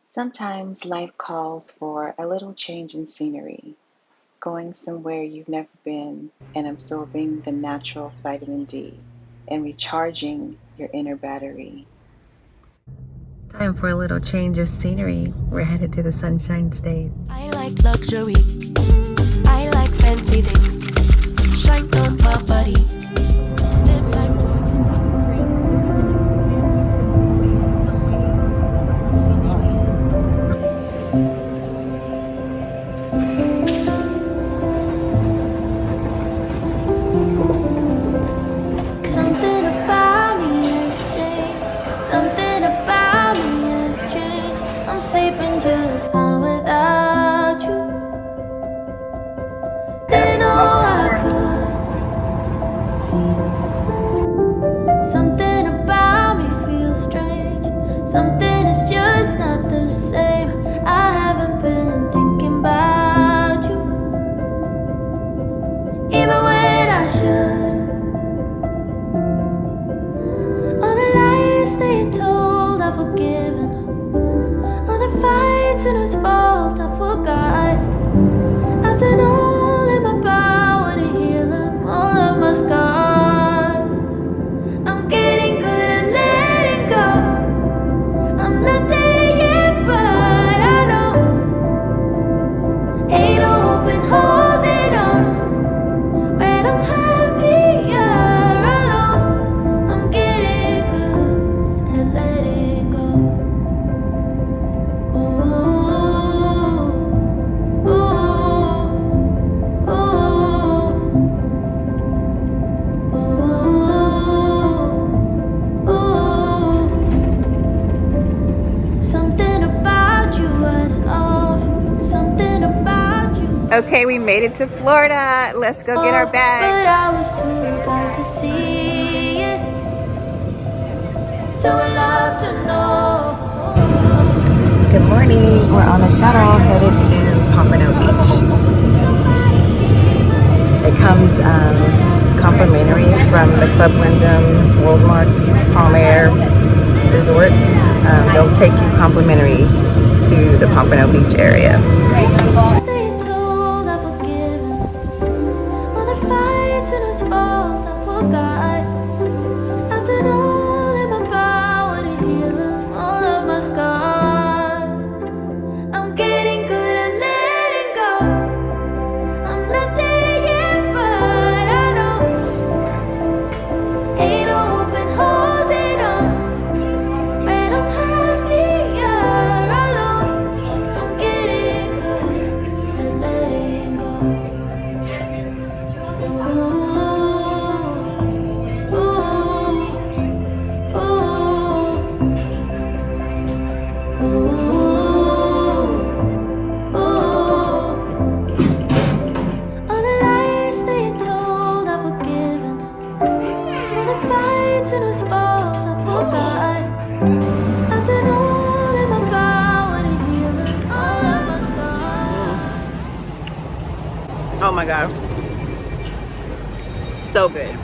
Sometimes life calls for a little change in scenery, going somewhere you've never been and absorbing the natural vitamin D and recharging your inner battery. Time for a little change of scenery. We're headed to the Sunshine State. I like luxury. I like fancy things. Shine on my body. Live like something about me has changed. Something about me has changed. I'm sleeping just fine without you. Didn't know I could. Something about me feels strange. Something is just not the same. I haven't been thinking about you, even when I should. All the lies that you told, I've forgiven. All the fights and whose fault I forgot. I've done all in my power to heal them, all of my scars. I'm getting good at letting go. I'm not there yet, but I know ain't no hope in holding on when I'm happier alone. I'm getting good at letting go. Ooh, ooh, ooh, ooh, ooh. Something about you was off. Something about you. Okay, we made it to Florida. Let's go get our But bags. I was too blind to see it. Do I love to know? Good morning. We're on the shuttle headed to Pompano Beach. It comes complimentary from the Club Wyndham Worldmark Palm Air Resort. They'll take you complimentary to the Pompano Beach area. They told I forgiven. All the fights and whose fault I forgot. I've done all in my power to heal them, all of my scars. I'm getting good at letting go. I'm not there yet, but I know ain't no hope in holding on when I'm happier alone. I'm getting good at letting go. Ooh, ooh, ooh, ooh. All the lies that you told, I've forgiven. All the fights and whose fault I forgot. I've done all in my power to heal them, all of my scars. Oh my God. So good.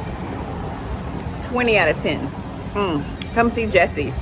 20 out of 10. Come see Jessie.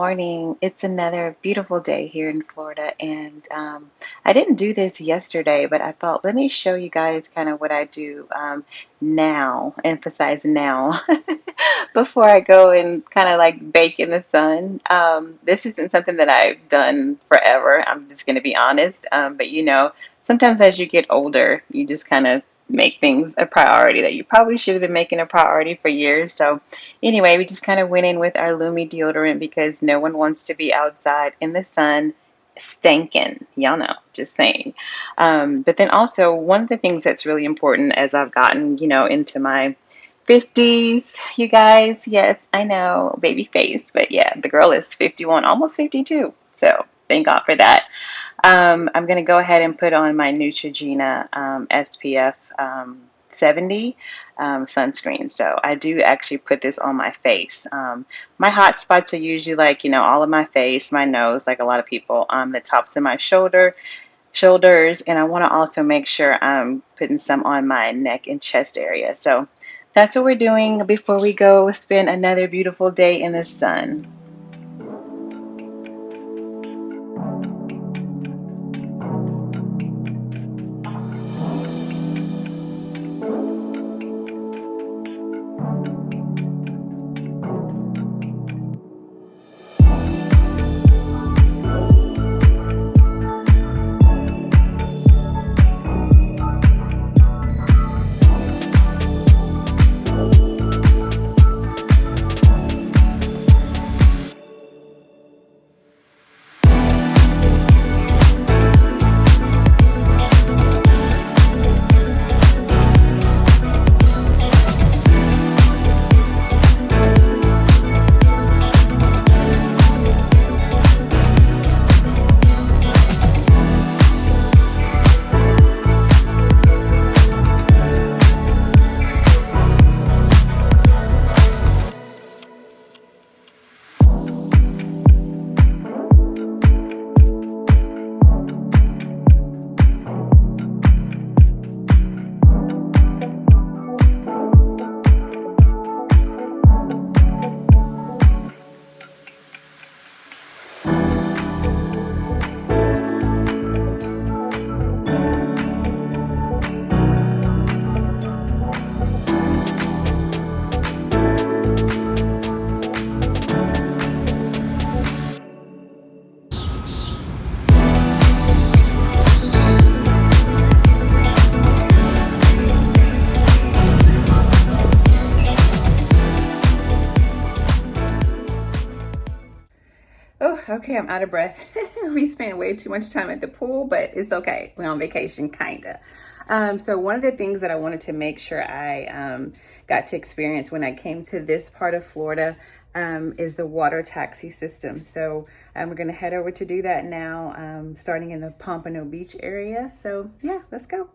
morning. It's another beautiful day here in Florida, and I didn't do this yesterday, but I thought let me show you guys kind of what I do now, emphasize now, before I go and kind of like bake in the sun. This isn't something that I've done forever. I'm just going to be honest, but sometimes as you get older, you just kind of make things a priority that you probably should have been making a priority for years. So anyway, we just kind of went in with our Lumi deodorant because no one wants to be outside in the sun stinking. Y'all know, just saying. But then also, one of the things that's really important as I've gotten, into my 50s, you guys. Yes, I know, baby face, but yeah, the girl is 51, almost 52. So thank God for that. I'm going to go ahead and put on my Neutrogena SPF 70 sunscreen. So I do actually put this on my face. My hot spots are usually like, all of my face, my nose, like a lot of people, the tops of my shoulders, and I want to also make sure I'm putting some on my neck and chest area. So that's what we're doing before we go spend another beautiful day in the sun. Oh, okay, I'm out of breath. We spent way too much time at the pool, but it's okay. We're on vacation, kinda. So one of the things that I wanted to make sure I got to experience when I came to this part of Florida is the water taxi system. So we're gonna head over to do that now, starting in the Pompano Beach area. So yeah, let's go.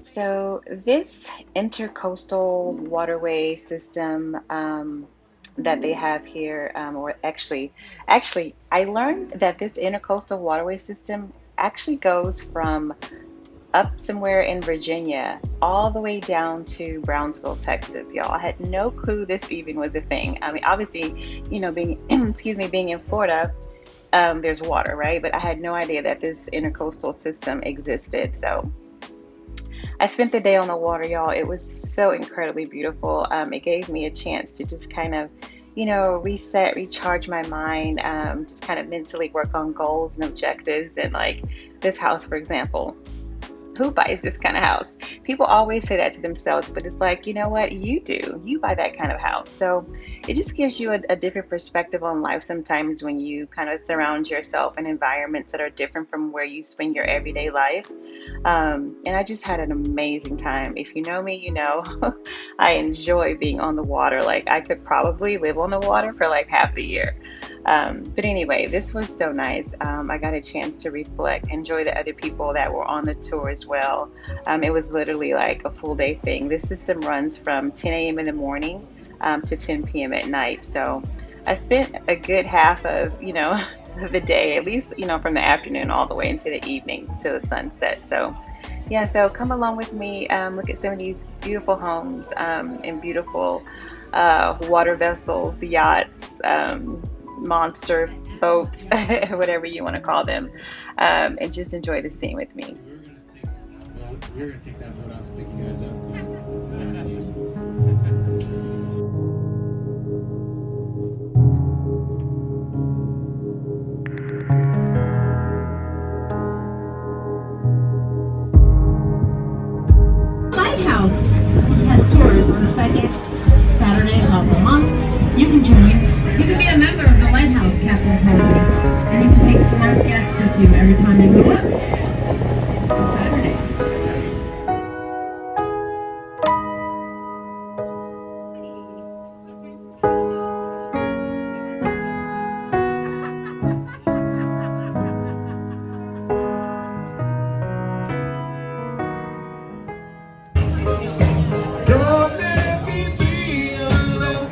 So this intercoastal waterway system that they have here, or actually, I learned that this intercoastal waterway system actually goes from up somewhere in Virginia, all the way down to Brownsville, Texas, y'all. I had no clue this even was a thing. I mean, obviously, being, excuse me, being in Florida, there's water, right? But I had no idea that this intercoastal system existed. So I spent the day on the water, y'all. It was so incredibly beautiful. It gave me a chance to just kind of, reset, recharge my mind, just kind of mentally work on goals and objectives. And like this house, for example, who buys this kind of house? People always say that to themselves, but it's like, you know what? You do. You buy that kind of house. So it just gives you a different perspective on life sometimes when you kind of surround yourself in environments that are different from where you spend your everyday life. And I just had an amazing time. If you know me, you know I enjoy being on the water. Like I could probably live on the water for like half the year. But anyway, this was so nice. I got a chance to reflect, enjoy the other people that were on the tour as well. It was literally like a full day thing. This system runs from 10 a.m. in the morning to 10 p.m. at night. So I spent a good half of, the day, at least, from the afternoon all the way into the evening to the sunset. So yeah, so come along with me, look at some of these beautiful homes and beautiful water vessels, yachts, monster boats, whatever you want to call them, and just enjoy the scene with me. We're gonna take that boat out to pick you guys up. That's easy. Lighthouse has tours on the second Saturday of the month. You can join. You can be a member of the Lighthouse, Captain told me. And you can take 4 guests with you every time you go up on Saturdays. Don't let me be alone.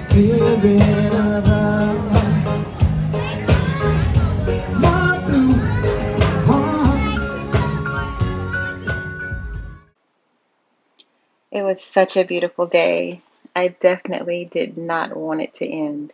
Feeling about my blue heart. It was such a beautiful day. I definitely did not want it to end.